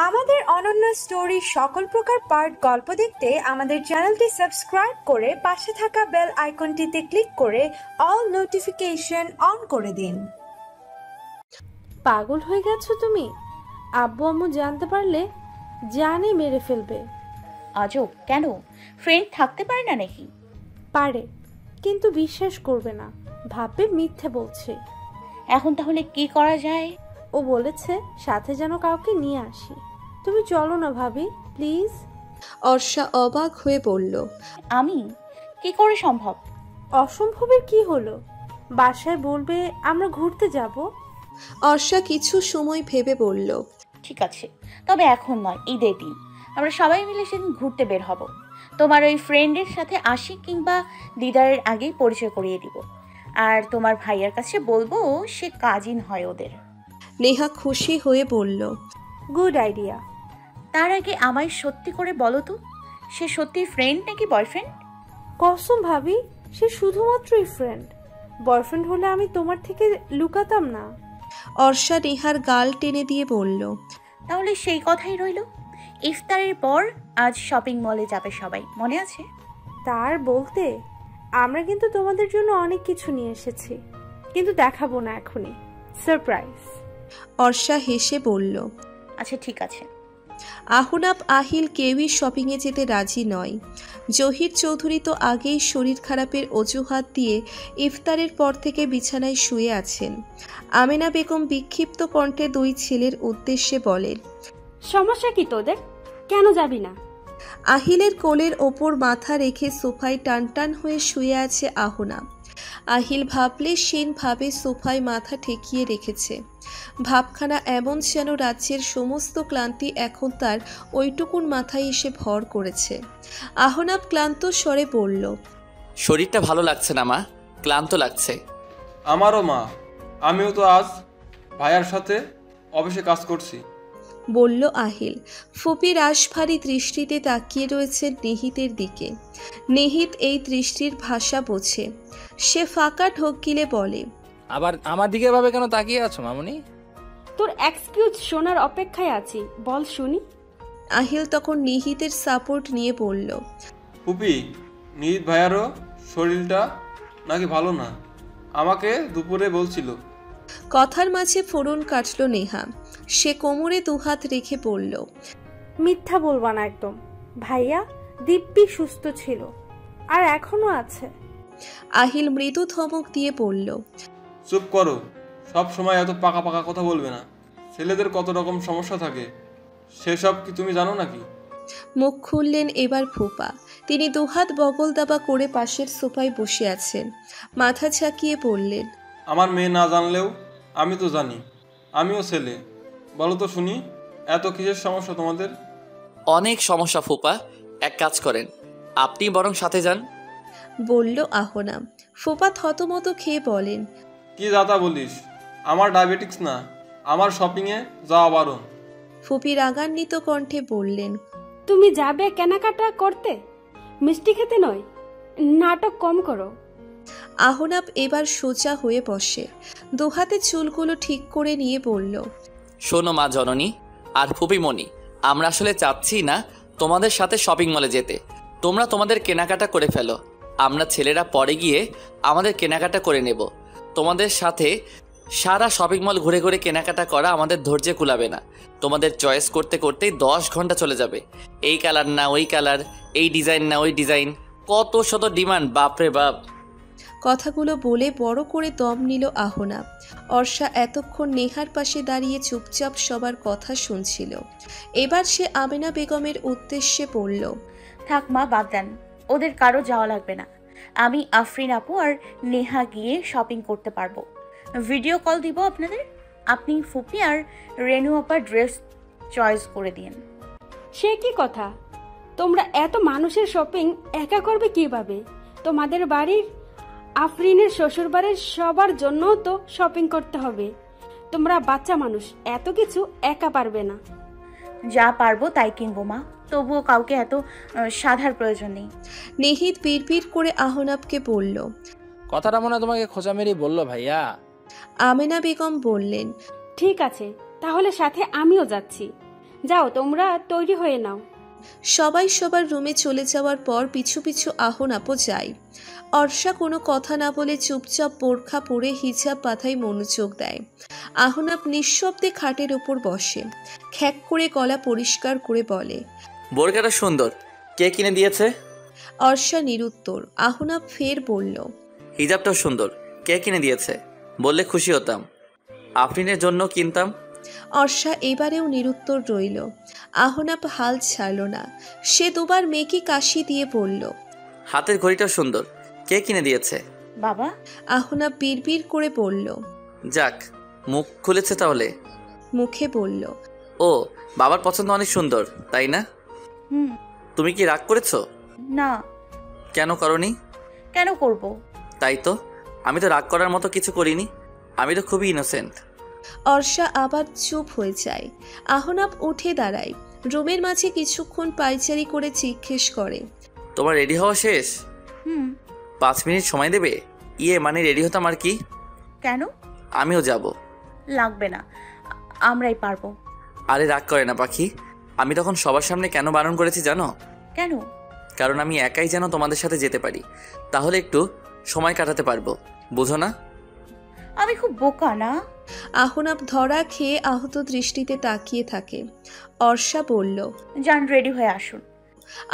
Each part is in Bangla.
আমাদের অনন্য স্টোরি সকল প্রকার পার্ট গল্প দেখতে আমাদের চ্যানেলটি সাবস্ক্রাইব করে পাশে থাকা বেল আইকনটিতে ক্লিক করে অল নোটিফিকেশন অন করে দিন। পাগল হয়ে গেছো তুমি? আব্বু আম্মু জানতে পারলে জানে মেরে ফেলবে। আজব, কেন? ফ্রেন্ড থাকতে পারে না নাকি? পারে, কিন্তু বিশ্বাস করবে না, ভাববে মিথ্যে বলছে। এখন তাহলে কি করা যায়? ও বলেছে সাথে যেন কাউকে নিয়ে আসি। তুমি চলো না ভাবি, প্লিজ। অর্ষা অবাক হয়ে বলল, আমি? কি করে সম্ভব? অসম্ভবের কি হলো? বাসায় বলবে আমরা ঘুরতে যাব। অর্ষা কিছু সময় ভেবে বলল, ঠিক আছে, তবে এখন নয়, ঈদের দিন আমরা সবাই মিলে সেদিন ঘুরতে বের হব। তোমার ওই ফ্রেন্ডের সাথে আসি কিংবা দিদারের আগেই পরিচয় করিয়ে দিব। আর তোমার ভাইয়ার কাছে বলবো সে কাজিন হয় ওদের। নেহা খুশি হয়ে বলল, গুড আইডিয়া। তার আগে আমায় সত্যি করে বলো তো, সে সত্যি ফ্রেন্ড নাকি বয়ফ্রেন্ড? কসম ভাবি, সে শুধুমাত্রই ফ্রেন্ড। বয়ফ্রেন্ড হলে আমি তোমার থেকে লুকাতাম না। অর্ষা নেহার গাল টেনে দিয়ে বলল, তাহলে সেই কথাই রইল, ইফতারের পর আজ শপিং মলে যাবে সবাই, মনে আছে? তার বলতে আমরা কিন্তু তোমাদের জন্য অনেক কিছু নিয়ে এসেছি, কিন্তু দেখাবো না এখনই, সারপ্রাইজ। অর্ষা হেসে বলল, আচ্ছা ঠিক আছে। আহনাব আহিল কেউই শপিংয়ে যেতে রাজি নয়। জহির চৌধুরী তো আগেই শরীর খারাপের অজুহাত দিয়ে ইফতারের পর থেকে বিছানায় শুয়ে আছেন। আমেনা বেগম বিক্ষিপ্ত কণ্ঠে দুই ছেলের উদ্দেশ্যে বলেন, সমস্যা কি তোদের? কেন যাবি না? আহিলের কোলের ওপর মাথা রেখে সোফায় টানটান হয়ে শুয়ে আছে আহনাব। আহিল ভাবলে সেন ভাবে সোফায় মাথা ঠেকিয়ে রেখেছে। ভাবখানা এমন যেন রাজ্যের সমস্ত ক্লান্তি এখন তার ওইটুকুন মাথায় এসে ভর করেছে। আহনাব ক্লান্ত স্বরে বলল, শরীরটা ভালো লাগছে না মা, ক্লান্ত লাগছে। আমারও মা, আমিও তো আজ ভাইয়ার সাথে অফিসে কাজ করছি, বলল আহিল। ফুপি রাশভারী দৃষ্টিতে তাকিয়ে রয়েছে নিহিতের দিকে। নিহিত এই দৃষ্টির ভাষা বোঝে। সে ফাঁকা ঢোক গিলে বলে, আবার আমার দিকে ভাবে কেন তাকিয়ে আছো মামুনি? তোর এক্সকিউজ শোনার অপেক্ষায় আছি, বল শুনি। আহিল তখন নিহিতের সাপোর্ট নিয়ে বলল, ফুপি, নিহিত ভাইয়ারও শরীরটা নাকি ভালো না, আমাকে দুপুরে বলছিল। কথার মাঝে ফোড়ন কাটল নেহা। সে কোমরে দুহাত রেখে বলল, মিথ্যা বলবা না একদম। ভাইয়া দিব্যি সুস্থ ছিল, আর এখনো আছে। আহিল মৃদু ধমক দিয়ে বলল, চুপ করো, সব সময় এত পাকা পাকা কথা বলবে না। ছেলেদের কত রকম সমস্যা থাকে, সেসব কি তুমি জানো নাকি? মুখ খুললেন এবার ফুপা। তিনি দুহাত বগল দাবা করে পাশের সোফায় বসে আছেন। মাথা ঝাঁকিয়ে বললেন, আমার মেয়ে না জানলেও আমি তো জানি, আমিও ছেলে। বলো তো শুনি, এত কিসের সমস্যা তোমাদের? অনেক সমস্যা ফুপা, এক কাজ করেন, আপনি বরং সাথে যান, বলল আহনাব। ফুপা থতমত খেয়ে বলেন, কি দাদা বলিস? আমার ডায়াবেটিক্স না, আমার শপিংয়ে যাওয়া বারণ। ফুপি রাগান্বিত কণ্ঠে বললেন, তুমি যাবে কেনাকাটা করতে, মিষ্টি খেতে নয়। নাটক কম করো। আহনাব এবার সোজা হয়ে বসে। দুহাতে চুলগুলো ঠিক করে নিয়ে বলল, শোনো মা জননী আর ফুপিমণি, আমরা আসলে চাচ্ছি না তোমাদের সাথে শপিং মলে যেতে। তোমরা তোমাদের কেনাকাটা করে ফেলো, আমরা ছেলেরা পরে গিয়ে আমাদের কেনাকাটা করে নেব। তোমাদের সাথে সারা শপিং মল ঘুরে ঘুরে কেনাকাটা করা আমাদের ধৈর্যে কুলাবে না। তোমাদের চয়েস করতে করতেই 10 ঘন্টা চলে যাবে। এই কালার না ওই কালার, এই ডিজাইন না ওই ডিজাইন, কত শত ডিমান্ড, বাপরে বাপ। কথাগুলো বলে বড় করে দম নিল আহনাব। অর্ষা এতক্ষণ নেহার পাশে দাঁড়িয়ে চুপচাপ সবার কথা শুনছিল। এবার সে আমেনা বেগমের উদ্দেশ্যে বলল, থাক মা, বাদ দেন, ওদের কারো যাওয়া লাগবে না। আমি আফরিন আপু আর নেহা গিয়ে শপিং করতে পারবো। ভিডিও কল দিব আপনাদের, আপনি ফুপি আর রেনু আপার ড্রেস চয়েস করে দিন। সে কি কথা? তোমরা এত মানুষের শপিং একা করবে কিভাবে? তোমাদের বাড়ির, আফরিনের শ্বশুর বাড়ির সবার জন্য তো শপিং করতে হবে। তোমরা বাচ্চা মানুষ, এত কিছু একা পারবে না। যা পারবো তাই কিনবো মা, তবুও কাউকে এত সাধার প্রয়োজন নেই। নিহিত বিড়বিড় করে আহনাবকে বলল, কথাটা মনে তোমাকে খোঁচা মেরে বললো ভাইয়া? আমেনা বেগম বললেন, ঠিক আছে, তাহলে সাথে আমিও যাচ্ছি। যাও, তোমরা তৈরি হয়ে নাও। সবাই সবার রুমে চলে যাওয়ার পর পিছু পিছু আহনাপও যায়। অর্ষা কোনো কথা না বলে চুপচাপ বোরখা পরে হিজাব পাতায় মনোযোগ দেয়। আহনাপ নিঃশব্দে খাটের ওপর বসে, খ্যাক করে গলা পরিষ্কার করে বলে, বোরকাটা সুন্দর, কে কিনে দিয়েছে? অর্ষা নিরুত্তর। আহনাপ ফের বলল, হিজাবটাও সুন্দর, কে কিনে দিয়েছে? বললে খুশি হতাম, আফরিনের জন্য কিনতাম। অর্ষা এবারেও নিরুত্তর রইল। আহনাপ হাল ছাড়ল না। সে দুবার মেকি কাশি দিয়ে বলল, হাতের ঘড়িটাও সুন্দর, কে কিনে দিয়েছে? বাবা। আহনাপ বিড়বিড় করে বলল, যাক, মুখ খুলেছে তাহলে। মুখে বলল, ও, বাবার পছন্দ অনেক সুন্দর, তাই না? হুম। তুমি কি রাগ করেছো? না। কেন করনি? কেন করব? তাই তো, আমি তো রাগ করার মতো কিছু করিনি, আমি তো খুবই ইনোসেন্ট। অর্ষা আবার চুপ হয়ে যায়। আহনাপ উঠে দাঁড়ায়, রুমের মাঝে কিছুক্ষণ পায়চারি করে জিজ্ঞেস করে, তোমার রেডি হওয়া শেষ? হুম। 5 মিনিট সময় দেবে? মানে রেডি হতাম আর কি। কেন? আমিও যাব। লাগবে না, আমরাই পারবো। আরে রাগ করে না পাখি, আমি তখন সবার সামনে কেন বারণ করেছি জানো? কেন? কারণ আমি একাই যেন তোমাদের সাথে যেতে পারি, তাহলে একটু সময় কাটাতে পারবো, বুঝো না? আমি খুব বোকা না? আহনাপ ধরা খেয়ে আহত দৃষ্টিতে তাকিয়ে থাকে। অর্ষা বলল, যান, রেডি হয়ে আসুন।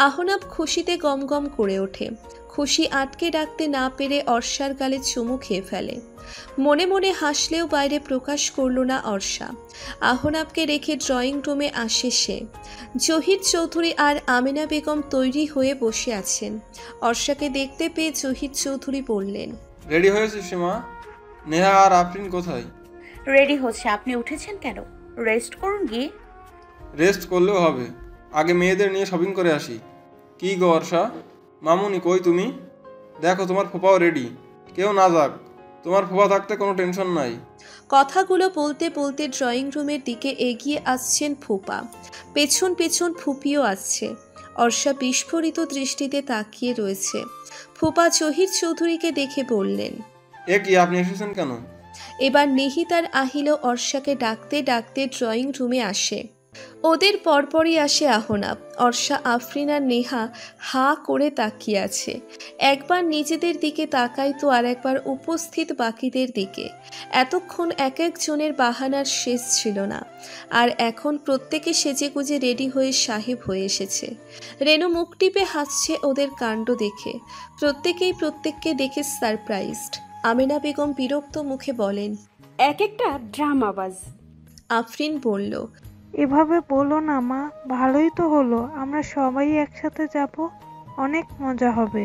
আহনাপ খুশিতে গমগম করে ওঠে। খুশি আটকে রাখতে না পেরে অর্ষার গালে চুমু খেয়ে ফেলে। মনে মনে হাসলেও বাইরে প্রকাশ করল না অর্ষা। আহনাপকে রেখে ড্রয়িং রুমে আসে সে। জহির চৌধুরী আর আমেনা বেগম তৈরি হয়ে বসে আছেন। অর্ষাকে দেখতে পেয়ে জহির চৌধুরী বললেন, রেডি হয়েছিস সীমা? নেহা আর আফরিন কোথায়? রেডি হচ্ছে। আপনি উঠেছেন কেন? রেস্ট করুন গিয়ে। রেস্ট করলেও হবে, আগে মেয়েদের নিয়ে শপিং করে আসি। কি গো অর্ষা, মামুনি কই তুমি? দেখো তোমার ফুপাও রেডি, কেউ না যাক, তোমার ফুপা থাকতে কোনো টেনশন নাই। কথাগুলো বলতে বলতে ড্রয়িং রুমের দিকে এগিয়ে আসছেন ফুপা। পেছন পেছন ফুপিও আসছে। অর্ষা বিস্ফোরিত দৃষ্টিতে তাকিয়ে রয়েছে। ফুপা জহির চৌধুরীকে দেখে বললেন, এ কি, আপনি এসেছেন কেন? এবার নিহিত আর আহিল অর্ষাকে ডাকতে ডাকতে ড্রয়িং রুমে আসে। ওদের পরপরই আসে আহনাব। অর্ষা, আফরিন আর নেহা হা করে তাকিয়ে আছে। একবার নিজেদের দিকে তাকায় তো আর একবার উপস্থিত বাকিদের দিকে। এতক্ষণ এক একজনের বাহানার শেষ ছিল না, আর এখন প্রত্যেকে সেজেগুজে রেডি হয়ে সাহেব হয়ে এসেছে। রেনু মুখ টিপে হাসছে ওদের কাণ্ড দেখে। প্রত্যেকেই প্রত্যেককে দেখে সারপ্রাইজড। আমেনা বেগম বিরক্ত মুখে বলেন, এক একটা ড্রামাবাজ। আফরিন বলল, এভাবে বলো না মা, ভালোই তো হলো, আমরা সবাই একসাথে যাব, অনেক মজা হবে।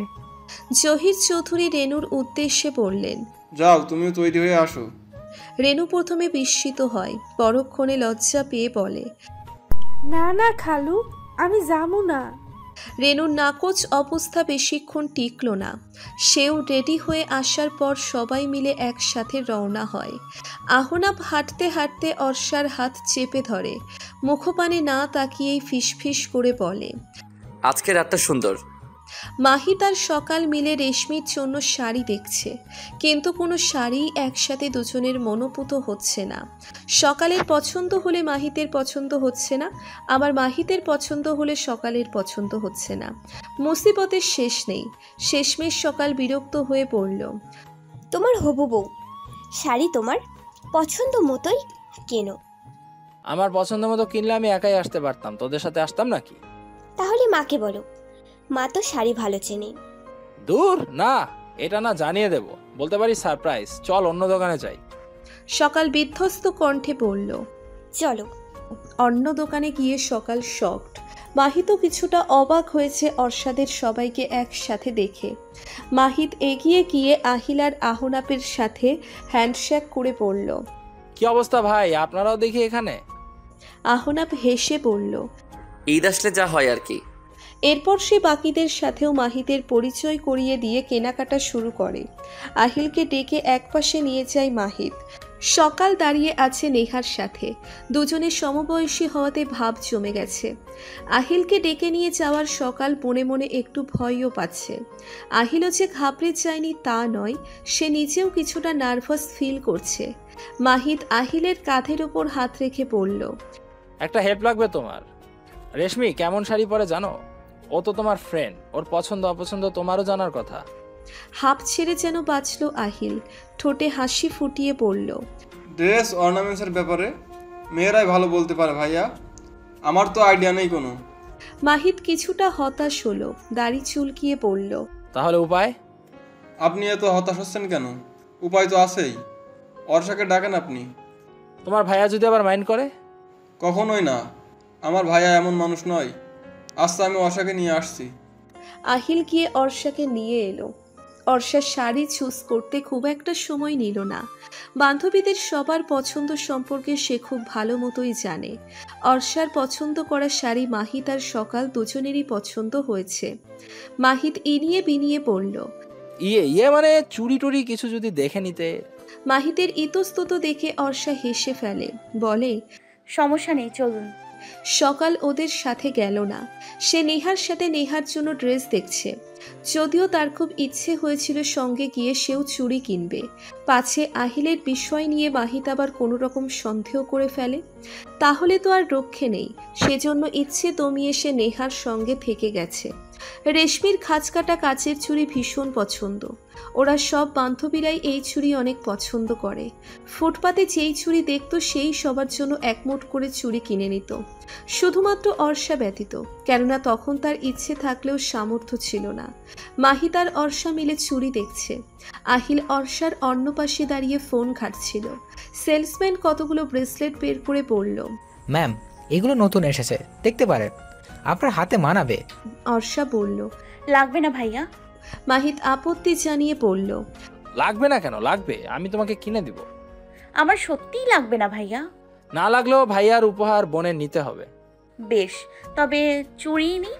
জহির চৌধুরী রেনুর উদ্দেশ্যে বললেন, যাও, তুমিও তৈরি হয়ে আসো। রেনু প্রথমে বিস্মিত হয়, পরক্ষণে লজ্জা পেয়ে বলে, না না খালু, আমি যাবো না। রেনুর নাকচ অবস্থা বেশিক্ষণ টিকল না। সেও রেডি হয়ে আসার পর সবাই মিলে একসাথে রওনা হয়। আহনাব হাঁটতে হাঁটতে অর্ষার হাত চেপে ধরে। মুখপানে না তাকিয়েই ফিসফিস করে বলে, আজকে রাতটা সুন্দর। মাহি তার সকাল মিলে রেশমির জন্য শাড়ি দেখছে, কিন্তু কোনো শাড়ি একসাথে দুজনের মনোপুত হচ্ছে না। সকালের পছন্দ হলে মাহিতের পছন্দ হচ্ছে না, আবার মাহিতের পছন্দ হলে সকালের পছন্দ হচ্ছে না। মুসিবতের শেষ নেই। শেষমেশ সকাল বিরক্ত হয়ে পড়ল, তোমার হবু বউ শাড়ি তোমার পছন্দ মতোই কেন। আমার পছন্দ মতো কিনলে আমি একাই আসতে পারতাম, তোদের সাথে আসতাম নাকি? তাহলে মাকে বলো, মা তো শাড়ি ভালো চেনে। দূর না, এটা না জানিয়ে দেব, বলতে পারি সারপ্রাইজ। চল অন্য দোকানে যাই। সকাল বিধ্বস্ত কণ্ঠে বলল, চলো। অন্য দোকানে গিয়ে সকাল শকড। মাহিত কিছুটা অবাক হয়েছে অর্ষাদের সবাইকে একসাথে দেখে। মাহিত এগিয়ে গিয়ে আহিলার আহনাপের সাথে হ্যান্ডশেক করে বলল, কি অবস্থা ভাই, আপনারাও দেখি এখানে। আহনাপ হেসে বলল, ঈদ আসলে যা হয় আর কি। এরপর সে বাকিদের সাথেও মাহিতের পরিচয় করিয়ে দিয়ে কেনাকাটা শুরু করে। আহিলকে ডেকে একপাশে নিয়ে যায় মাহিত। সকাল দাঁড়িয়ে আছে নেহার সাথে। দুজনের সমবয়সী হওয়াতে ভাব জমে গেছে। আহিলকে ডেকে নিয়ে যাওয়ার সকাল মনে মনে একটু ভয়ও পাচ্ছে। আহিলও যে ঘাবড়ে যায়নি তা নয়, সে নিজেও কিছুটা নার্ভাস ফিল করছে। মাহিদ আহিলের কাঁধের উপর হাত রেখে বলল, একটা হেল্প লাগবে তোমার। রেশমি কেমন শাড়ি পরে জানো? ও তো তোমার ফ্রেন্ড, ওর পছন্দ অপছন্দ তোমারও জানার কথা। হাঁপ ছেড়ে যেন বাঁচল আহিল, ঠোঁটে হাসি ফুটিয়ে বলল, ড্রেস অর্নামেন্টসের ব্যাপারে মেয়েরাই ভালো বলতে পারে ভাইয়া, আমার তো আইডিয়া নেই কোনো। মাহিদ কিছুটা হতাশ হলো, দাড়ি চুলকিয়ে বলল, তাহলে উপায়? আপনি এত হতাশ হচ্ছেন কেন? উপায় তো আছেই। অর্ষাকে ডাকেন আপনি। তোমার ভাইয়া যদি আবার মাইন্ড করে? কখনোই না, আমার ভাইয়া এমন মানুষ নয়। আচ্ছা, আমি অর্ষাকে নিয়ে আসছি। আহিল গিয়ে অর্ষাকে নিয়ে এলো। অর্ষার শাড়ি চুজ করতে খুব একটা সময় নিল না। বান্ধবীদের সবার পছন্দ সম্পর্কে সে খুব ভালো মতোই জানে। অর্ষার পছন্দ করা শাড়ি মাহিদ আর সকাল দুজনেরই পছন্দ হয়েছে। মাহিদ ইনিয়ে বিনিয়ে বলল, ইয়ে মানে চুরি টুরি কিছু যদি দেখে নিতে। মাহিদের ইতস্তত দেখে অর্ষা হেসে ফেলে, বলে, সমস্যা নেই, চলুন। সকাল ওদের সাথে গেল না। সে নেহার সাথে নেহার জন্য ড্রেস দেখছে। যদিও তার খুব ইচ্ছে হয়েছিল সঙ্গে গিয়ে সেও চুড়ি কিনবে, পাছে আহিলের বিষয় নিয়ে মাহিত আবার কোনো রকম সন্দেহ করে ফেলে, তাহলে তো আর রক্ষে নেই। সেজন্য ইচ্ছে দমিয়ে সে নেহার সঙ্গে থেকে গেছে। রেশমির খাঁজকাটা কাচের চুড়ি ভীষণ পছন্দ। ওরা সব বান্ধবীরাই এই চুড়ি অনেক পছন্দ করে। ফুটপাতে যেই চুড়ি দেখতো সেই সবার জন্য একমুঠ করে চুড়ি কিনে নিত, শুধুমাত্র অর্ষা ব্যতীত, কেননা তখন তার ইচ্ছে থাকলেও সামর্থ্য ছিল না। মাহিত আর অর্ষা মিলে চুড়ি দেখছে। আহিল অর্ষার অন্য পাশে দাঁড়িয়ে ফোন ঘাটছিল। সেলসম্যান কতগুলো ব্রেসলেট বের করে বলল, ম্যাম, এগুলো নতুন এসেছে, দেখতে পারেন, আপনার হাতে মানাবে। অর্ষা বলল, লাগবে না ভাইয়া। মাহিত আপত্তি জানিয়ে বলল, লাগবে না কেন? লাগবে, আমি তোমাকে কিনে দিব। আমার সত্যিই লাগবে না ভাইয়া। না লাগলেও ভাইয়ার উপহার বোনের নিতে হবে। বেশ, তবে চুড়ি নি।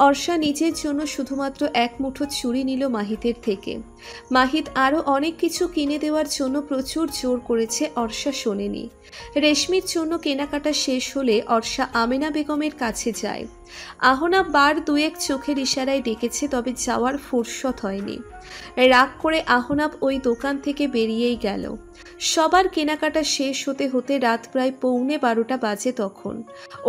অর্ষা নিজের জন্য শুধুমাত্র এক মুঠো চুড়ি নিল মাহিতের থেকে। মাহিত আরও অনেক কিছু কিনে দেওয়ার জন্য প্রচুর জোর করেছে, অর্ষা শোনেনি। রেশমির জন্য কেনাকাটা শেষ হলে অর্ষা আমেনা বেগমের কাছে যায়। আহনা বার দুয়েক চোখের ইশারায় ডেকেছে, তবে যাওয়ার ফুরসত হয়নি। রাগ করে আহনাব ওই দোকান থেকে বেরিয়েই গেল। সবার কেনাকাটা শেষ হতে হতে রাত প্রায় 11:15 বাজে। তখন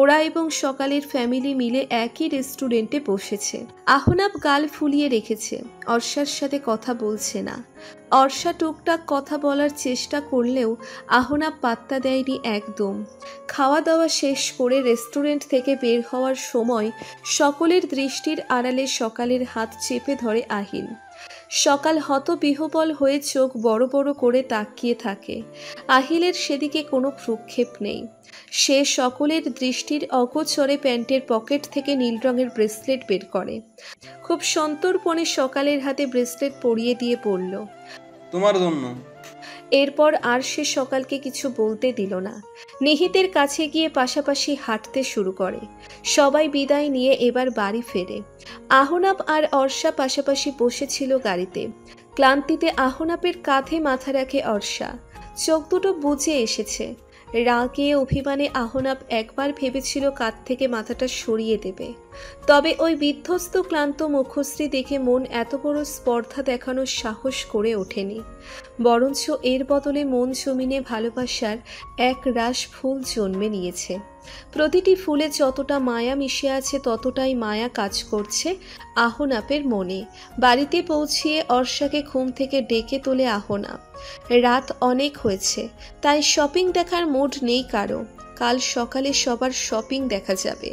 ওরা এবং সকালের ফ্যামিলি মিলে একই রেস্টুরেন্টে বসেছে। আহনাব গাল ফুলিয়ে রেখেছে, অর্ষার সাথে কথা বলছে না। অর্ষা টুকটাক কথা বলার চেষ্টা করলেও আহনাব পাত্তা দেয়নি একদম। খাওয়া দাওয়া শেষ করে রেস্টুরেন্ট থেকে বের হওয়ার সময় সকলের দৃষ্টির আড়ালে সকালের হাত চেপে ধরে আহিল। সকাল হতবিহ্বল হয়ে চোখ বড় বড় করে তাকিয়ে থাকে। আহিলের সেদিকে কোনো ভ্রুক্ষেপ নেই। সে সকলের দৃষ্টির অগোচরে প্যান্টের পকেট থেকে নীল রঙের ব্রেসলেট বের করে। খুব সন্তর্পণে সকালের হাতে ব্রেসলেট পরিয়ে দিয়ে বলল, তোমার জন্য। এরপর আর সে সকালকে কিছু বলতে দিল না। নিহিতের কাছে গিয়ে পাশাপাশি হাঁটতে শুরু করে। সবাই বিদায় নিয়ে এবার বাড়ি ফেরে। আহনাব আর অর্ষা পাশাপাশি বসেছিল গাড়িতে। ক্লান্তিতে আহনাবের কাঁধে মাথা রাখে অর্ষা। চোখ দুটো বুজে এসেছে। রাগে অভিমানে আহনাব একবার ভেবেছিল কাঁধ থেকে মাথাটা সরিয়ে দেবে, তবে ওই বিধ্বস্ত ক্লান্ত মুখশ্রী দেখে মন এত বড় স্পর্ধা দেখানোর সাহস করে ওঠেনি। বরঞ্চ এর বদলে মন জমিনে ভালোবাসার এক রাশ ফুল জন্মে নিয়েছে। প্রতিটি ফুলে যতটা মায়া মিশে আছে ততটাই মায়া কাজ করছে আহনাবের মনে। বাড়িতে পৌঁছিয়ে অর্ষাকে ঘুম থেকে ডেকে তোলে আহনাব। রাত অনেক হয়েছে, তাই শপিং দেখার মুড নেই কারো। কাল সকালে সবার শপিং দেখা যাবে।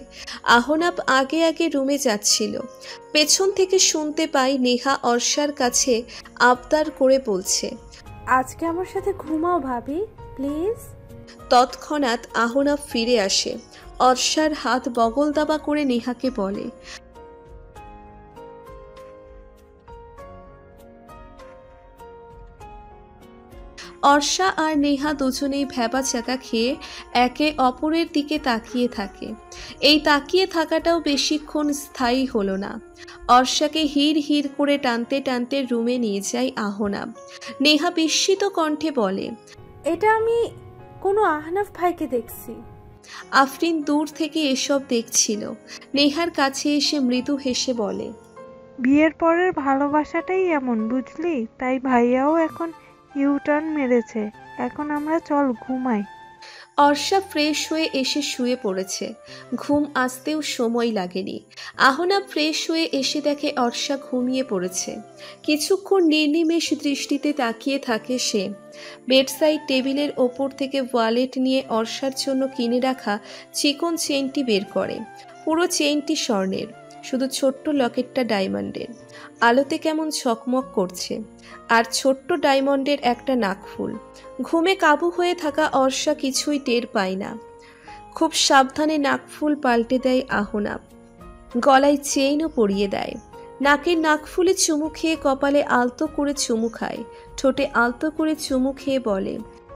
আহনাব আগে আগে রুমে যাচ্ছিল। পেছন থেকে শুনতে পাই নেহা অর্ষার কাছে আবদার করে বলছে, আজকে আমার সাথে ঘুমাও ভাবি, প্লিজ। তৎক্ষণাৎ আহনাব ফিরে আসে। অর্ষার হাত বগল দাবা করে নেহাকে বলে, অর্ষা আর নেহা দুজনেই ভ্যাবা চাকা খেয়ে একে অপরের দিকে তাকিয়ে থাকে। এই তাকিয়ে থাকাটাও বেশিক্ষণ স্থায়ী হলো না। অর্ষাকে হির হির করে টানতে টানতে রুমে নিয়ে যায় আহনাব। নেহা বিস্মিত কণ্ঠে বলে, এটা আমি কোনো আহনাফ ভাইকে দেখছি। আফরিন দূর থেকে এসব দেখছিল। নেহার কাছে এসে মৃদু হেসে বলে, বিয়ের পরের ভালোবাসাটাই এমন বুঝলি, তাই ভাইয়াও এখন ইউটার্ন মেরেছে। এখন আমরা চল ঘুমাই। অর্ষা ফ্রেশ হয়ে এসে শুয়ে পড়েছে। ঘুম আসতেও সময় লাগেনি। আহনাব ফ্রেশ হয়ে এসে দেখে অর্ষা ঘুমিয়ে পড়েছে। কিছুক্ষণ নির্নিমেষ দৃষ্টিতে তাকিয়ে থাকে সে। বেডসাইড টেবিলের ওপর থেকে ওয়ালেট নিয়ে অর্ষার জন্য কিনে রাখা চিকন চেইনটি বের করে। পুরো চেইনটি স্বর্ণের, শুধু ছোট্ট লকেটটা ডায়মন্ডের। আলোতে কেমন ঝকমক করছে, আর ছোট্ট ডায়মন্ডের একটা নাকফুল। ঘুমে কাবু হয়ে থাকা অর্ষা কিছুই টের পায় না। খুব সাবধানে নাকফুল পাল্টে দেয় আহনাব। গলায় চেইনও পরিয়ে দেয়। নাকের নাকফুলে চুমু খেয়ে কপালে আলতো করে চুমু খায়। ঠোঁটে আলতো করে চুমু খেয়ে বলে,